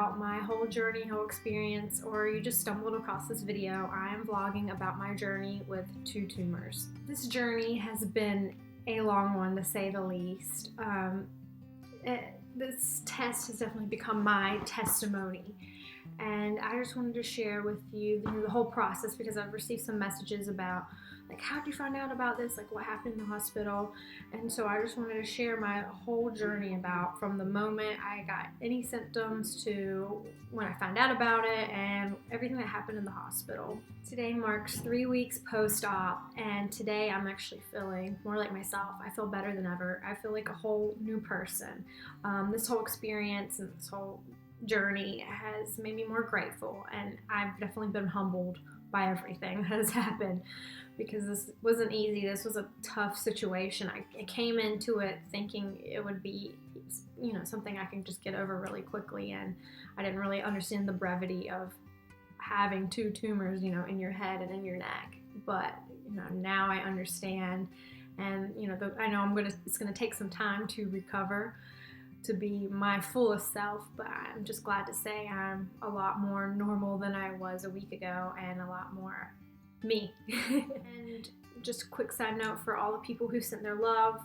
about my whole journey, whole experience, or you just stumbled across this video, I am vlogging about my journey with 2 tumors. This journey has been a long one, to say the least. This test has definitely become my testimony, and I just wanted to share with you the whole process, because I've received some messages about how did you find out about this, what happened in the hospital. And so I just wanted to share my whole journey, about from the moment I got any symptoms to when I found out about it and everything that happened in the hospital. Today marks 3 weeks post-op, and today I'm actually feeling more like myself. I feel better than ever. I feel like a whole new person. This whole experience and this whole journey has made me more grateful, and I've definitely been humbled by everything that has happened, because this wasn't easy. This was a tough situation. I came into it thinking it would be, something I can just get over really quickly, and I didn't really understand the brevity of having 2 tumors, in your head and in your neck. But now I understand, and I know it's gonna take some time to recover, to be my fullest self, but I'm just glad to say I'm a lot more normal than I was a week ago, and a lot more me. And just a quick side note for all the people who sent their love,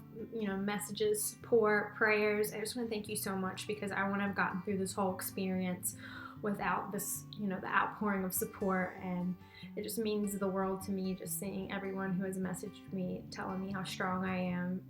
messages, support, prayers. I just want to thank you so much, because I wouldn't have gotten through this whole experience without this, the outpouring of support, and it just means the world to me, just seeing everyone who has messaged me telling me how strong I am,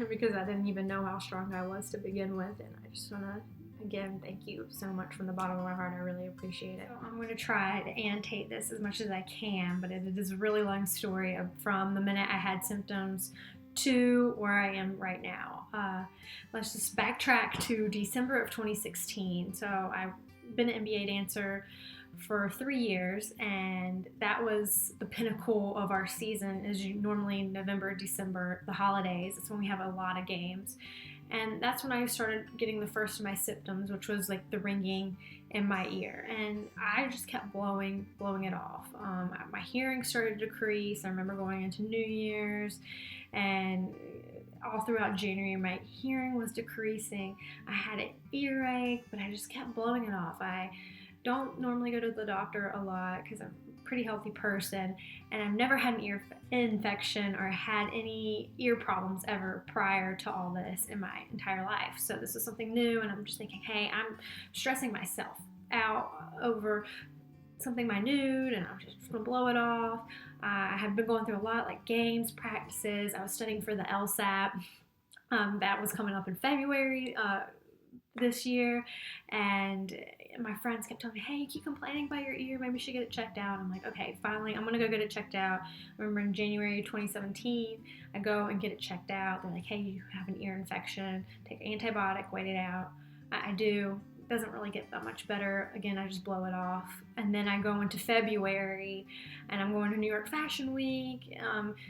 because I didn't even know how strong I was to begin with. And I just want to, again, thank you so much from the bottom of my heart. I really appreciate it. So I'm going to try to annotate this as much as I can, but it is a really long story from the minute I had symptoms to where I am right now. Let's just backtrack to December of 2016. So I've been an NBA dancer for 3 years, and that was the pinnacle of our season. Is normally November, December, the holidays. It's when we have a lot of games. And that's when I started getting the first of my symptoms, which was the ringing in my ear. And I just kept blowing it off. My hearing started to decrease. I remember going into New Year's, and all throughout January, my hearing was decreasing. I had an earache, but I just kept blowing it off. I don't normally go to the doctor a lot, because I'm a pretty healthy person, and I've never had an ear infection or had any ear problems ever prior to all this in my entire life. So this is something new, and I'm just thinking, hey, I'm stressing myself out over something minute, and I'm just gonna blow it off. I have been going through a lot, games, practices. I was studying for the LSAT. That was coming up in February this year, and my friends kept telling me, hey, you keep complaining about your ear, maybe you should get it checked out. I'm like, okay, finally, I'm gonna go get it checked out. I remember in January 2017, I go and get it checked out. They're like, hey, you have an ear infection, take an antibiotic, wait it out. I do. It doesn't really get that much better. Again, I just blow it off. And then I go into February, and I'm going to New York Fashion Week.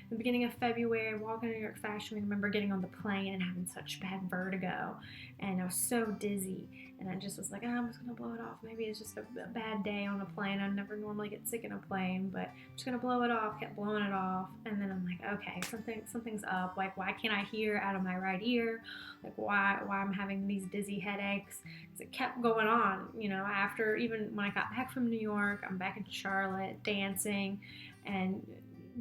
The beginning of February, walking to New York Fashion Week, I remember getting on the plane and having such bad vertigo, and I was so dizzy, and I just was like, I'm just gonna blow it off. Maybe it's just a bad day on a plane. I never normally get sick in a plane, but I'm just gonna blow it off. Kept blowing it off, and then I'm like, okay, something's up. Why can't I hear out of my right ear? Why I'm having these dizzy headaches? Because it kept going on. After, even when I got back from New York, I'm back in Charlotte dancing and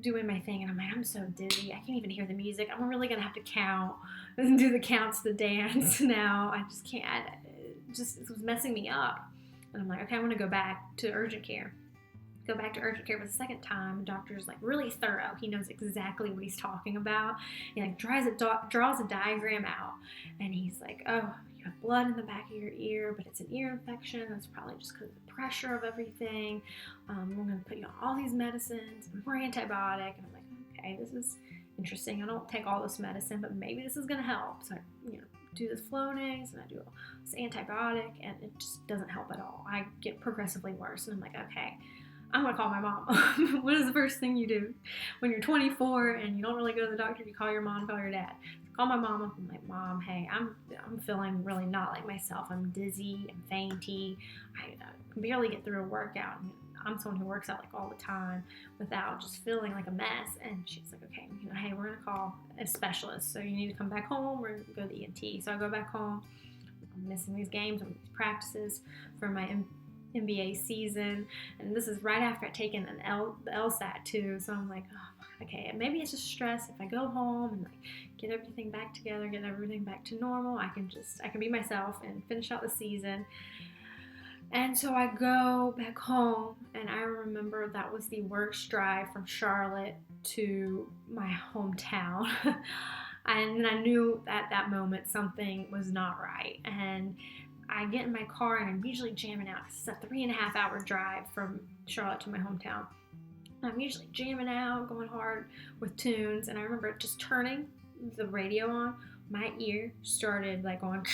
doing my thing, and I'm like, I'm so dizzy, I can't even hear the music. I'm really gonna have to count and do the counts to dance now. I just can't. It was messing me up, and I'm like, okay, I want to go back to urgent care. Go back to urgent care for the second time. The doctor's really thorough. He knows exactly what he's talking about. He draws a diagram out, and he's like, oh, you have blood in the back of your ear, but it's an ear infection. That's probably just because of the pressure of everything. We're going to put you on all these medicines, more antibiotic. And I'm like, okay, this is interesting. I don't take all this medicine, but maybe this is going to help. So I, do this Flonase, and I do this antibiotic, and it just doesn't help at all. I get progressively worse, and I'm like, okay, I'm going to call my mom. What is the first thing you do when you're 24 and you don't really go to the doctor? You call your mom, call your dad. Call my mom up. I'm like, Mom, hey, I'm feeling really not like myself. I'm dizzy, I'm fainty. I can barely get through a workout. I'm someone who works out all the time without just feeling like a mess. And she's like, okay, hey, we're going to call a specialist. So you need to come back home. We're going to go to the ENT. So I go back home. missing these games or these practices for my NBA season, and this is right after I'd taken the LSAT too, so I'm like, oh, okay, maybe it's just stress. If I go home and like get everything back together, get everything back to normal, I can be myself and finish out the season. And so I go back home, and I remember that was the worst drive from Charlotte to my hometown. And I knew at that moment something was not right. And I get in my car, and I'm usually jamming out because it's a 3.5 hour drive from Charlotte to my hometown. And I'm usually jamming out, going hard with tunes. And I remember just turning the radio on, my ear started like going,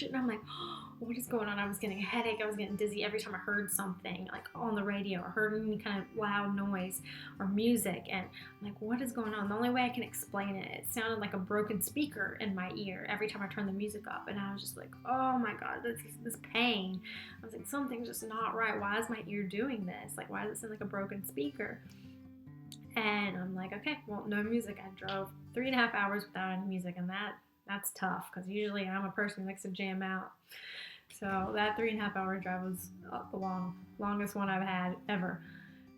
and I'm like, oh, what is going on? I was getting a headache. I was getting dizzy every time I heard something like on the radio or heard any kind of loud noise or music. And I'm like, what is going on? The only way I can explain it, it sounded like a broken speaker in my ear every time I turned the music up. And I was just like, oh my God, this pain. I was like, something's just not right. Why is my ear doing this? Like, why does it sound like a broken speaker? And I'm like, okay, well, no music. I drove 3.5 hours without any music, and that's tough because usually I'm a person who likes to jam out. So that 3.5 hour drive was the longest one I've had ever.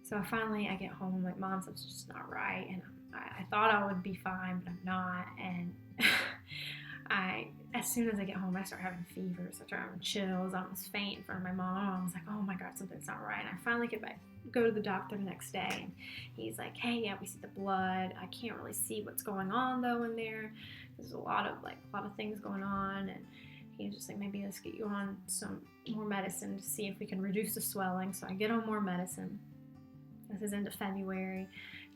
So I get home, I'm like, Mom, something's just not right. And I thought I would be fine, but I'm not. And as soon as I get home, I start having fevers, I start having chills, I almost faint in front of my mom. I was like, oh my God, something's not right. And I finally go to the doctor the next day, and he's like, hey, yeah, we see the blood. I can't really see what's going on though in there. There's a lot of things going on, and he's just like, maybe let's get you on some more medicine to see if we can reduce the swelling. So I get on more medicine. This is into February.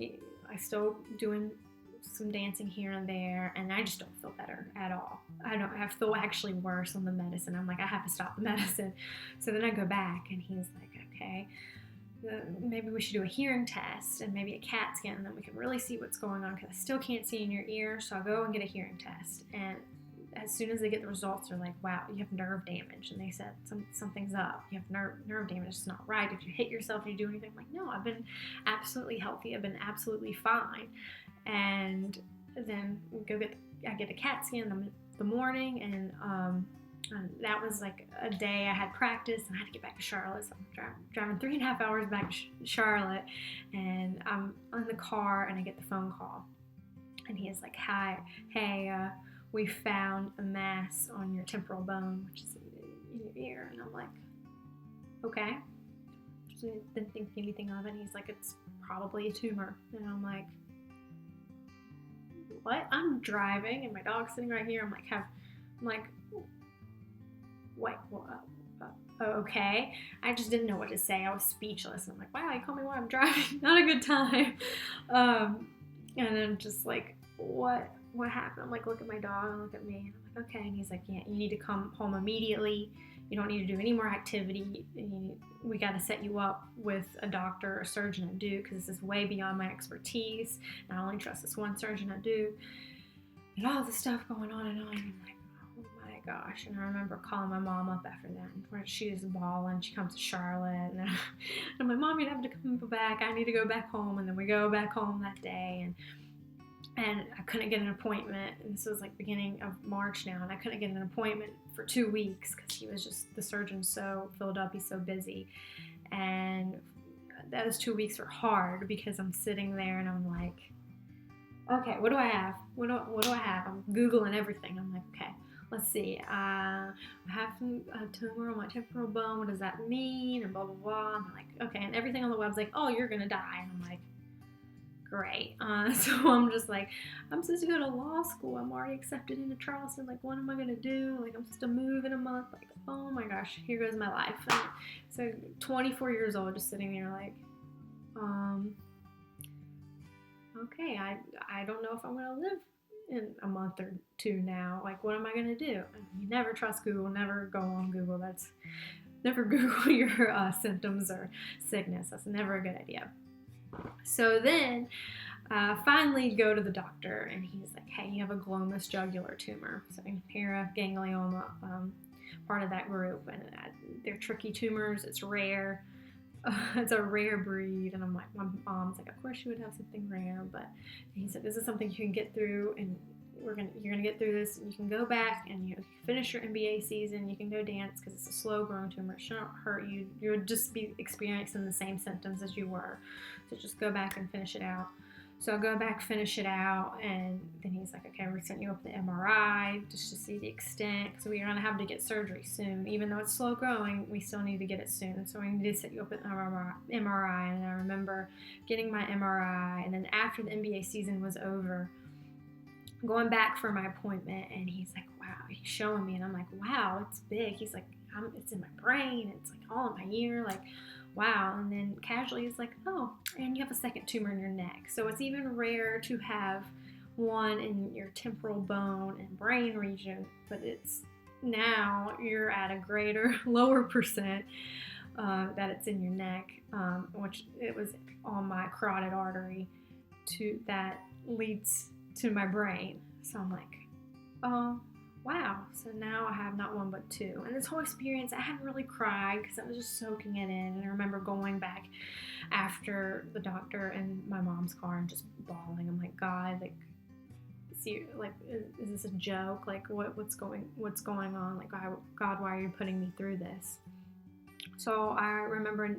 I still doing some dancing here and there, and I just don't feel better at all. I feel actually worse on the medicine. I'm like, I have to stop the medicine. So then I go back, and he's like, okay, maybe we should do a hearing test and maybe a CAT scan, and then we can really see what's going on, because I still can't see in your ear. So I'll go and get a hearing test, and as soon as they get the results, they're like, wow, you have nerve damage. And they said, something's up. You have nerve damage. It's not right. Did you hit yourself? Did you do anything? I'm like, no, I've been absolutely healthy. I've been absolutely fine. And then I get a CAT scan in the morning, and that was like a day I had practice, and I had to get back to Charlotte. So I'm driving 3.5 hours back to Charlotte, and I'm in the car, and I get the phone call. And he is like, hey, we found a mass on your temporal bone, which is in your ear. And I'm like, okay. Just didn't think anything of it. And he's like, it's probably a tumor. And I'm like, what? I'm driving, and my dog's sitting right here. I'm like, wait, okay. I just didn't know what to say. I was speechless. And I'm like, wow, you call me while I'm driving? Not a good time. And then just like, what happened? I'm like, look at my dog, and look at me. And I'm like, okay. And he's like, yeah, you need to come home immediately. You don't need to do any more activity. We got to set you up with a doctor or surgeon at Duke, because this is way beyond my expertise. And I only trust this one surgeon at Duke. And all this stuff going on and on. And I'm like, oh my gosh. And I remember calling my mom up after that, and she was bawling. She comes to Charlotte, and I'm like, Mom, you have to come back. I need to go back home. And then we go back home that day, and I couldn't get an appointment. And this was like beginning of March now, and I couldn't get an appointment for 2 weeks because the surgeon's so filled up, he's so busy. And those 2 weeks were hard because I'm sitting there and I'm like, okay, what do I have? What do I have? I'm Googling everything. I'm like, okay, let's see. I have a tumor on my temporal bone. What does that mean? And blah, blah, blah. I'm like, okay. And everything on the web's like, oh, you're going to die. And I'm like, great. So I'm just like, I'm supposed to go to law school. I'm already accepted into Charleston. Like, what am I going to do? Like, I'm supposed to move in a month. Like, oh my gosh, here goes my life. And so 24 years old, just sitting there like, okay, I don't know if I'm going to live in a month or two now. Like, what am I going to do? You never trust Google. Never go on Google. Never Google your symptoms or sickness. That's never a good idea. So then, finally go to the doctor, and he's like, hey, you have a Glomus jugular tumor. So Paraganglioma, part of that group. And they're tricky tumors. It's rare. It's a rare breed. And I'm like, my mom's like, of course you would have something rare. But he said, this is something you can get through, and you're gonna get through this, and you can go back and you finish your MBA season. You can go dance because it's a slow growing tumor. It shouldn't hurt you. You'll just be experiencing the same symptoms as you were. So just go back and finish it out. So I'll go back, finish it out, and then he's like, okay, we're setting you up the MRI just to see the extent, because we're going to have to get surgery soon. Even though it's slow growing, we still need to get it soon. So we need to set you up an MRI. And I remember getting my MRI, and then after the MBA season was over, going back for my appointment, and he's like, wow, he's showing me, and I'm like, wow, it's big. He's like, it's in my brain, it's like all in my ear, like, wow. And then casually he's like, oh, and you have a second tumor in your neck. So it's even rare to have one in your temporal bone and brain region, but it's now you're at a lower percent that it's in your neck, which it was on my carotid artery that leads to my brain. So I'm like, oh, wow. So now I have not one but two. And this whole experience, I hadn't really cried because I was just soaking it in. And I remember going back after the doctor in my mom's car and just bawling. I'm like, God, like, see, like, is this a joke? Like, what's going on? Like, God, why are you putting me through this? So I remember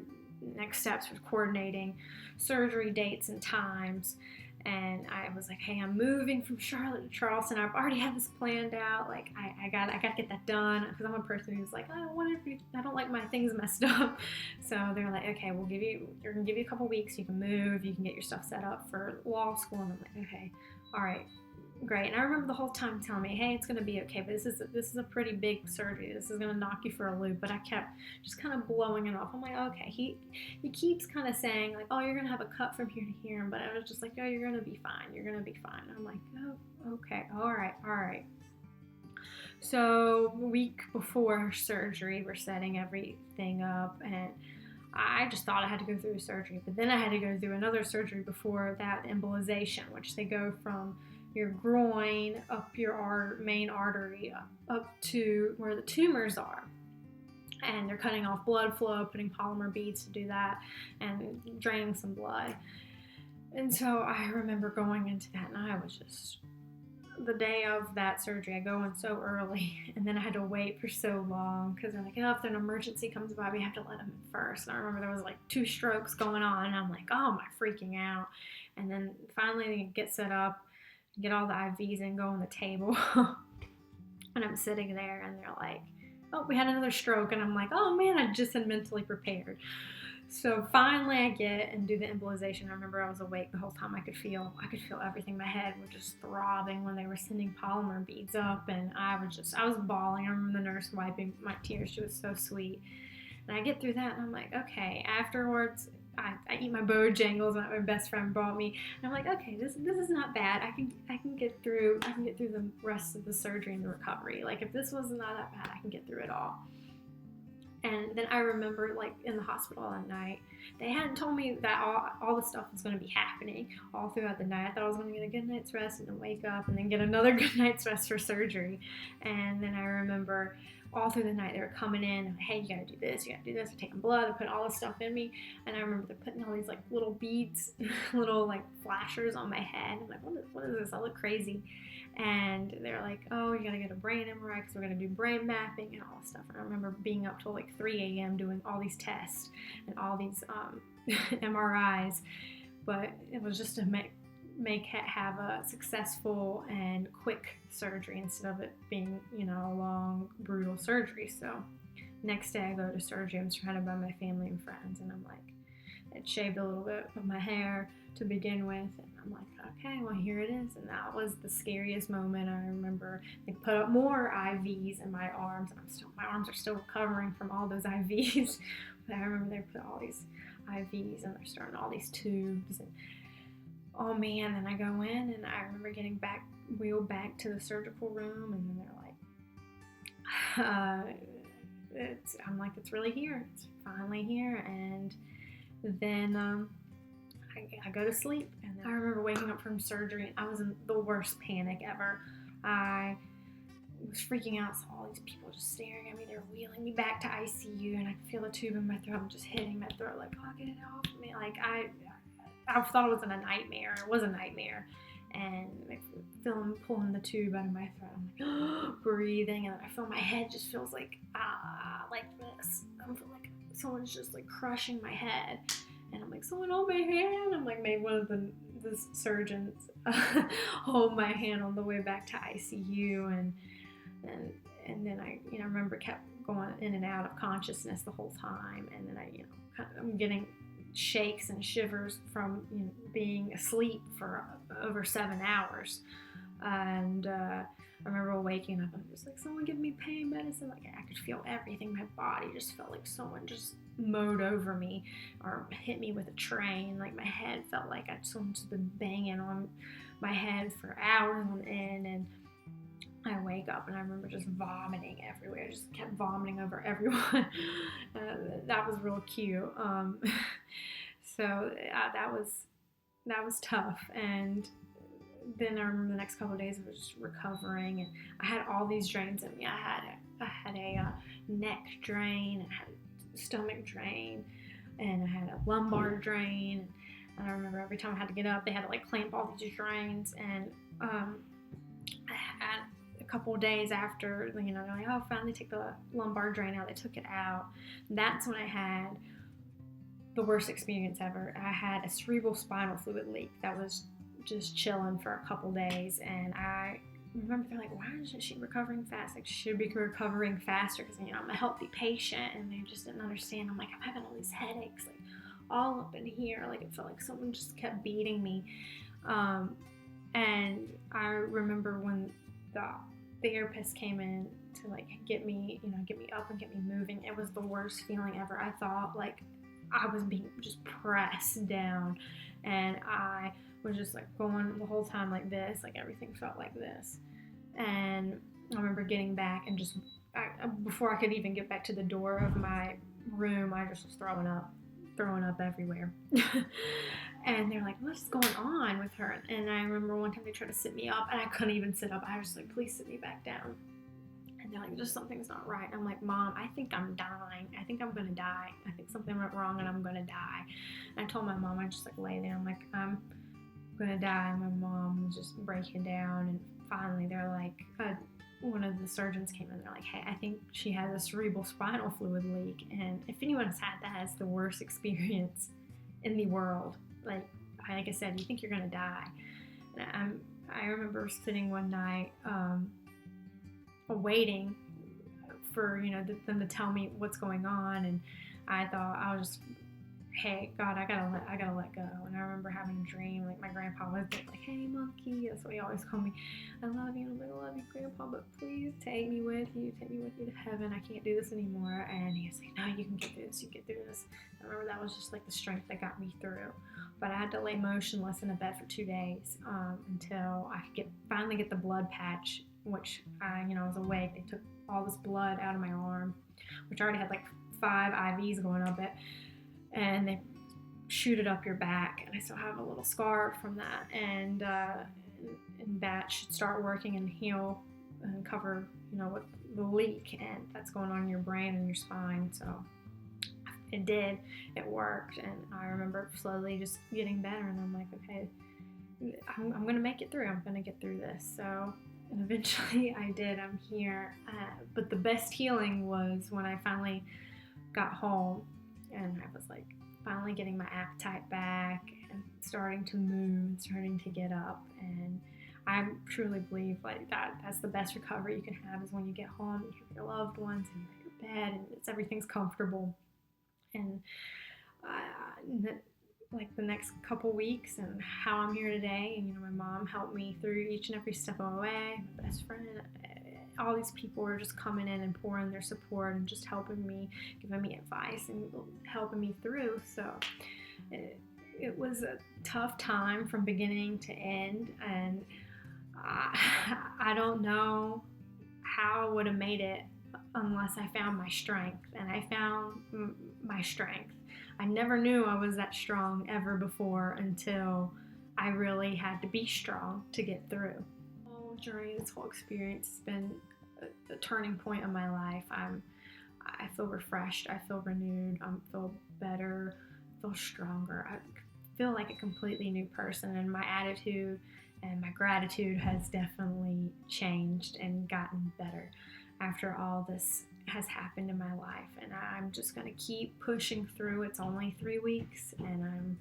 next steps was coordinating surgery dates and times. And I was like, hey, I'm moving from Charlotte to Charleston. I've already had this planned out. Like, I got to get that done, because I'm a person who's like, I don't like my things messed up. So they're like, okay, we're gonna give you a couple weeks. You can move. You can get your stuff set up for law school. And I'm like, okay, all right, great. And I remember the whole time telling me, hey, it's gonna be okay, but this is a pretty big surgery. This is gonna knock you for a loop. But I kept just kind of blowing it off. I'm like, okay. He keeps kind of saying like, oh, you're gonna have a cut from here to here. But I was just like, oh, you're gonna be fine. You're gonna be fine. I'm like, oh, okay, all right. So a week before surgery, we're setting everything up, and I just thought I had to go through surgery, but then I had to go through another surgery before that, embolization, which they go from your groin up your main artery up to where the tumors are. And they're cutting off blood flow, putting polymer beads to do that, and draining some blood. And so I remember going into that, and I was just, the day of that surgery, I go in so early, and then I had to wait for so long, because they're like, oh, if an emergency comes by, we have to let them in first. And I remember there was like 2 strokes going on, and I'm like, oh, am I freaking out? And then finally they get set up, get all the IVs in, go on the table, and I'm sitting there, and they're like, oh, we had another stroke, and I'm like, oh man, I just had mentally prepared. So finally I get and do the embolization. I remember I was awake the whole time. I could feel everything. My head was just throbbing when they were sending polymer beads up, and I was bawling. I remember the nurse wiping my tears. She was so sweet. And I get through that, and I'm like, okay. Afterwards, I eat my Bojangles that my best friend brought me, and I'm like, okay, this is not bad. I can get through the rest of the surgery and the recovery. Like, if this was not that bad, I can get through it all. And then I remember, like, in the hospital that night, they hadn't told me that all the stuff was going to be happening all throughout the night. I thought I was going to get a good night's rest and then wake up and then get another good night's rest for surgery. And then I remember all through the night they were coming in, hey, you got to do this, they're taking blood, they're putting all this stuff in me. And I remember they're putting all these, like, little beads, little, like, flashers on my head. I'm like, what is this? I look crazy. And they're like, oh, you gotta get a brain MRI because we're gonna do brain mapping and all this stuff. And I remember being up till like 3 a.m. doing all these tests and all these MRIs. But it was just to have a successful and quick surgery instead of it being, a long, brutal surgery. So next day I go to surgery. I'm surrounded by my family and friends, and I'm like, it shaved a little bit of my hair to begin with, and I'm like, okay, well, here it is. And that was the scariest moment. I remember they put up more IVs in my arms, and my arms are still recovering from all those IVs. But I remember they put all these IVs, and they're starting all these tubes, and oh man. Then I go in, and I remember getting wheeled back to the surgical room, and then they're like, I'm like, it's really here. It's finally here. And then I go to sleep, and I remember waking up from surgery, and I was in the worst panic ever. I was freaking out, so all these people just staring at me. They're wheeling me back to ICU, and I could feel the tube in my throat. I'm just hitting my throat like, oh, get it off me. Like, I thought it was a nightmare. It was a nightmare. and I feel him pulling the tube out of my throat. I'm like breathing, and I feel my head just feels like this. I feel like someone's just like crushing my head, and I'm like, someone hold my hand. I'm like, made one of the surgeons hold my hand on the way back to ICU, and then I remember kept going in and out of consciousness the whole time, and then I'm getting shakes and shivers from being asleep for over 7 hours, and I remember waking up and I'm just like, someone give me pain medicine. Like I could feel everything. My body just felt like someone just mowed over me or hit me with a train. Like my head felt like someone's been banging on my head for hours on end, and I wake up and I remember just vomiting everywhere. I just kept vomiting over everyone. That was real cute. So that was tough. And then I remember the next couple of days I was just recovering, and I had all these drains in me. I had a neck drain, I had a stomach drain, and I had a lumbar drain. And I remember every time I had to get up, they had to like clamp all these drains. And I had a couple of days after, they're like, oh, finally take the lumbar drain out. They took it out. That's when I had the worst experience ever. I had a cerebral spinal fluid leak that was just chilling for a couple days, and I remember they're like, why isn't she recovering fast? Like, she should be recovering faster because I'm a healthy patient, and they just didn't understand. I'm like, I'm having all these headaches, like all up in here. Like it felt like someone just kept beating me. And I remember when the therapist came in to like get me up and get me moving, it was the worst feeling ever. I thought like I was being just pressed down, and I was just like going the whole time like this, like everything felt like this. And I remember getting back and just before I could even get back to the door of my room, I just was throwing up everywhere. And they're like, what's going on with her? And I remember one time they tried to sit me up, and I couldn't even sit up. I was like, please sit me back down. And they're like, just something's not right. I'm like, Mom, I think I'm dying. I think I'm gonna die. I think something went wrong and I'm gonna die. And I told my mom, I just like lay there. I'm like, I'm gonna die. And my mom was just breaking down. And finally they're like, one of the surgeons came in. They're like, hey, I think she has a cerebral spinal fluid leak. And if anyone's had that, it's the worst experience in the world. Like I said, you think you're gonna die. And I remember sitting one night, waiting for them to tell me what's going on, and I thought I was just, hey God, I gotta let go. And I remember having a dream, like my grandpa was like, hey monkey, that's what he always called me, I love you. And I'm like, I love you, Grandpa, but please take me with you to heaven. I can't do this anymore. And he was like, no, you can get through this, you get through this. I remember that was just like the strength that got me through. But I had to lay motionless in a bed for 2 days until I could finally get the blood patch, which I was awake. They took all this blood out of my arm, which already had like 5 IVs going up it, and they shoot it up your back, and I still have a little scar from that, and that should start working and heal and cover what the leak and that's going on in your brain and your spine. So it did, it worked, and I remember slowly just getting better, and I'm like, okay, I'm gonna make it through. I'm gonna get through this. So, and eventually I did. I'm here. But the best healing was when I finally got home, and I was like finally getting my appetite back and starting to move and starting to get up. And I truly believe like that's the best recovery you can have, is when you get home, you have your loved ones, and you're in your bed, and everything's comfortable. And like the next couple weeks and how I'm here today, and my mom helped me through each and every step of the way, my best friend, all these people were just coming in and pouring their support and just helping me, giving me advice and helping me through. So it was a tough time from beginning to end, and I don't know how I would have made it unless I found my strength. And I found my strength. I never knew I was that strong ever before until I really had to be strong to get through. During this whole experience has been a turning point in my life. I feel refreshed. I feel renewed. I feel better. I feel stronger. I feel like a completely new person, and my attitude and my gratitude has definitely changed and gotten better after all this has happened in my life. And I'm just going to keep pushing through. It's only 3 weeks, and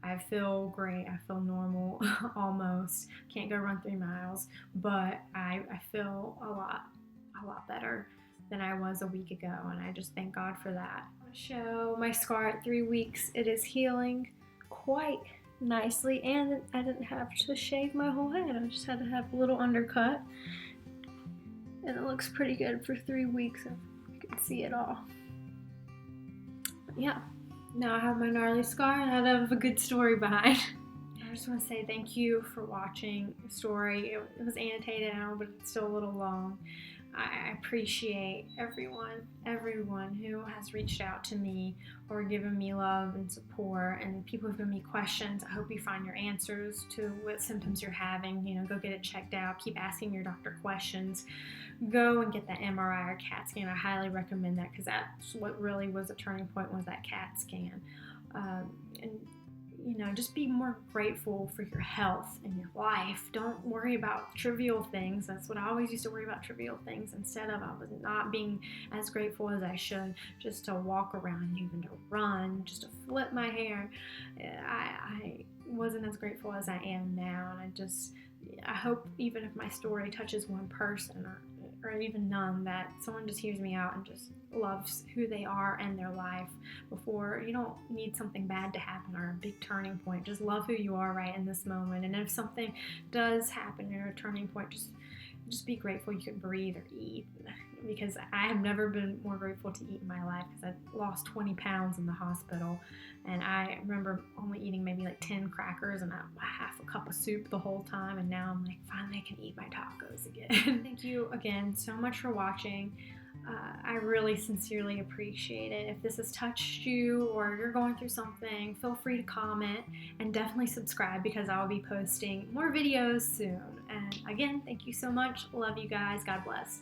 I feel great. I feel normal almost. Can't go run 3 miles, but I feel a lot better than I was a week ago, and I just thank God for that. I'll show my scar at 3 weeks. It is healing quite nicely, and I didn't have to shave my whole head. I just had to have a little undercut, and it looks pretty good for 3 weeks. You can see it all. But yeah, now I have my gnarly scar, and I have a good story behind. I just want to say thank you for watching the story. It was annotated now, but it's still a little long. I appreciate everyone who has reached out to me or given me love and support, and people who've given me questions. I hope you find your answers to what symptoms you're having. Go get it checked out. Keep asking your doctor questions. Go and get that MRI or CAT scan. I highly recommend that, because that's what really was a turning point, was that CAT scan. And just be more grateful for your health and your life. Don't worry about trivial things. That's what I always used to worry about, trivial things. Instead of, I was not being as grateful as I should, just to walk around, even to run, just to flip my hair. I wasn't as grateful as I am now. And I hope even if my story touches one person or even none, that someone just hears me out and just loves who they are and their life. Before, you don't need something bad to happen or a big turning point. Just love who you are right in this moment. And if something does happen or a turning point, just be grateful you can breathe or eat. Because I have never been more grateful to eat in my life, because I lost 20 pounds in the hospital, and I remember only eating maybe like 10 crackers and half a cup of soup the whole time, and now I'm like, finally I can eat my tacos again. Thank you again so much for watching. I really sincerely appreciate it. If this has touched you or you're going through something, feel free to comment, and definitely subscribe, because I'll be posting more videos soon. And again, thank you so much. Love you guys. God bless.